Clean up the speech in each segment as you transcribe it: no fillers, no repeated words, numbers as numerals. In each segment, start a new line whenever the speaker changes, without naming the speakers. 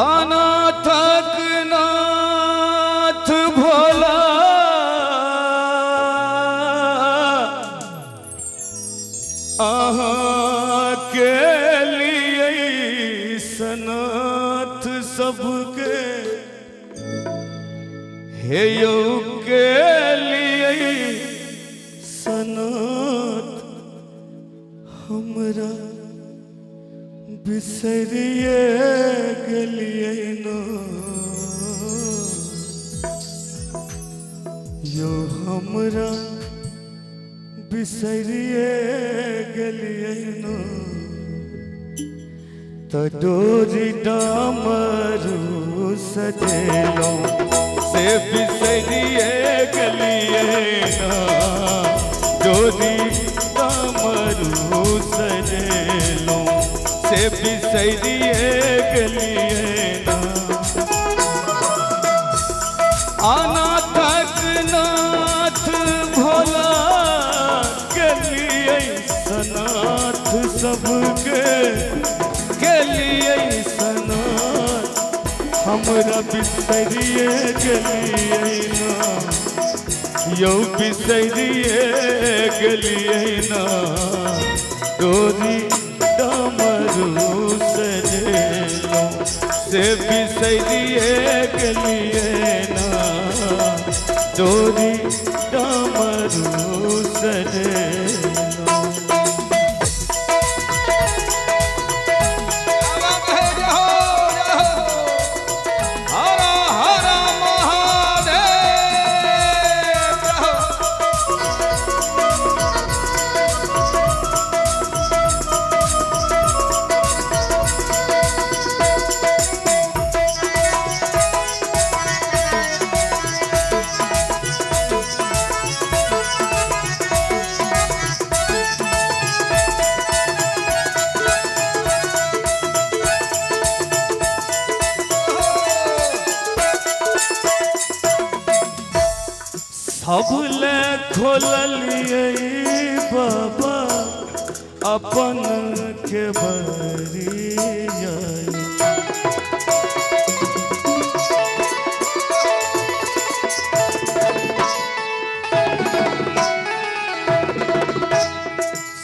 अनाथक नाथ भोला अहाँ के लिए सनाथ सबके हे यौ के लिए सनाथ हमरा बिसरिए गेलिए न यो हमरा बिसरिए गेलिए न तो डोरी डामरू सजेलो से बिसरिए गेलिए न डोरी डामरू सजेलो से बिसरिए गेलिए ना अनाथक नाथ भोला गेलिए सनाथ सबके गेलिए सनाथ हमरा बिसरिए गेलिए ना यौ बिसरिए गेलिए ना डोरी डामरू सजेलो से बिसरिए गेलिए ना डोरी डामरू सजेलो। सबले खोलिए बाबा अपन के बरिया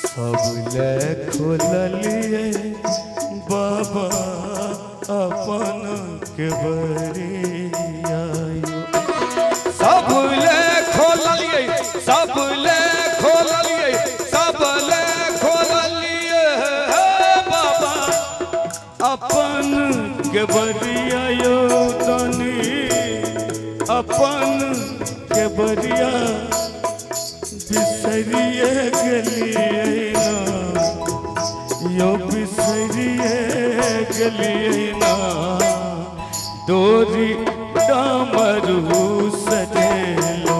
सबले खोलिए बाबा अपन के बरिया सबले खोलिए बाबा अपन के बरिया यो तनी अपन के बरिया बिसरिए गेलिए ना यो बिसरिए गेलिए ना डोरी डामरू सजेलो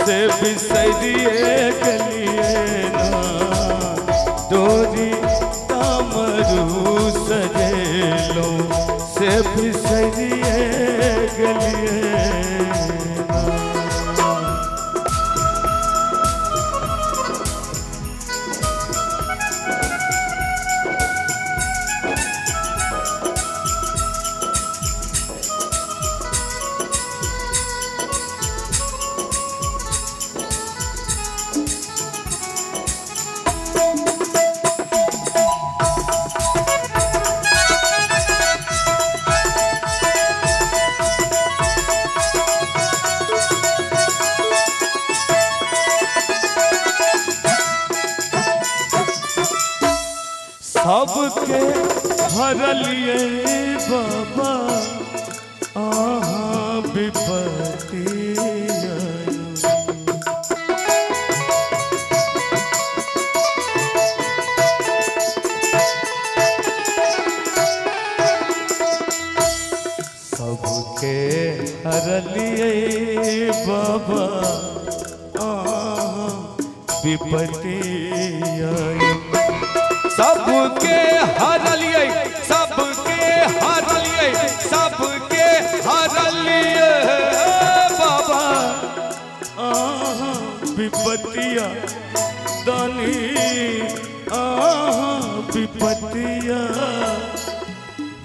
से बिसरिए गेलिए ना डोरी डामरू सजेलो से बिसरिए गेलिए सबके हरलिए बाबा आहाँ विपत्ति सबके हरलिए बाबा आहाँ विपत्ति
सबके हरलिए, सबके हरलिए, सबके हरलिए बाबा।
विपतिया दानी विपतिया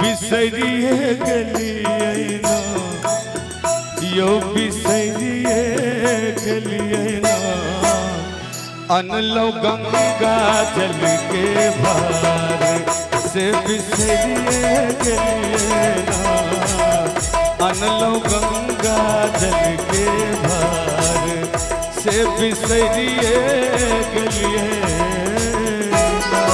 बिसरिए गलिए ना, यो बिसरिए गलिए ना।
अनलो गंगा जल के भार से बिसरिए गलिए ना, अनलो गंगा जल के भार से बिसरिए गलिए ना।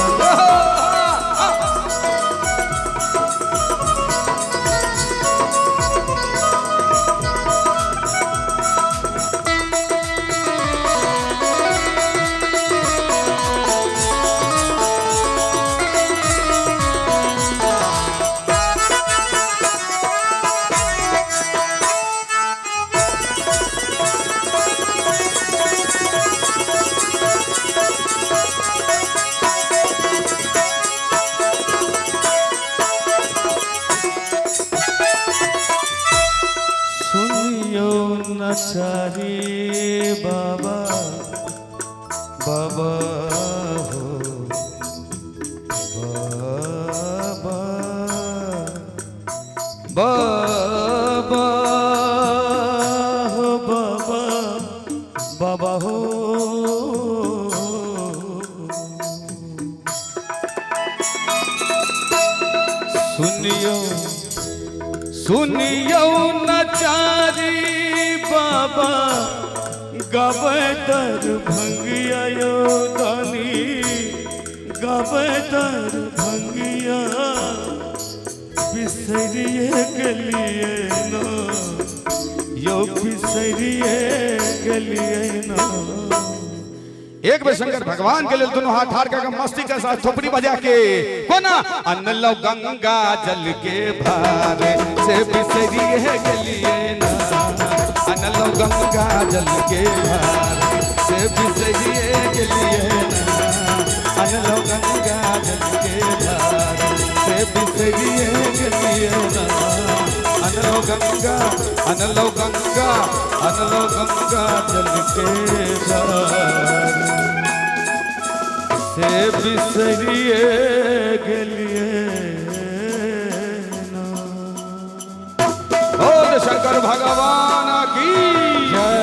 नचारी बाबा बाबा हो बाबा
बाबा
हो बाबा बाबा हो।
सुनियो सुनियो नचारी बाबा
गबदर भंगिया दानी गबदर भंगिया बिसरिए गलिए ना, यो बिसरिए गलिए ना।
एक बार शंकर भगवान के लिए दोनों हाथ हार कर मस्ती के साथ थोपड़ी बजा के कोना। अनलो गंगा जल के भार से बिसरिए गलिए ना, अनलो गंगा जल के भार से बिसरिए गलिए ना, अनलो गंगा जल के भार से बिसरिए गलिए ना। अनलो गंगा अनलो गंगा अनलो गंगा जल के भार
से बिसरिए गलिए ना।
बोल शंकर भगवान की
जय।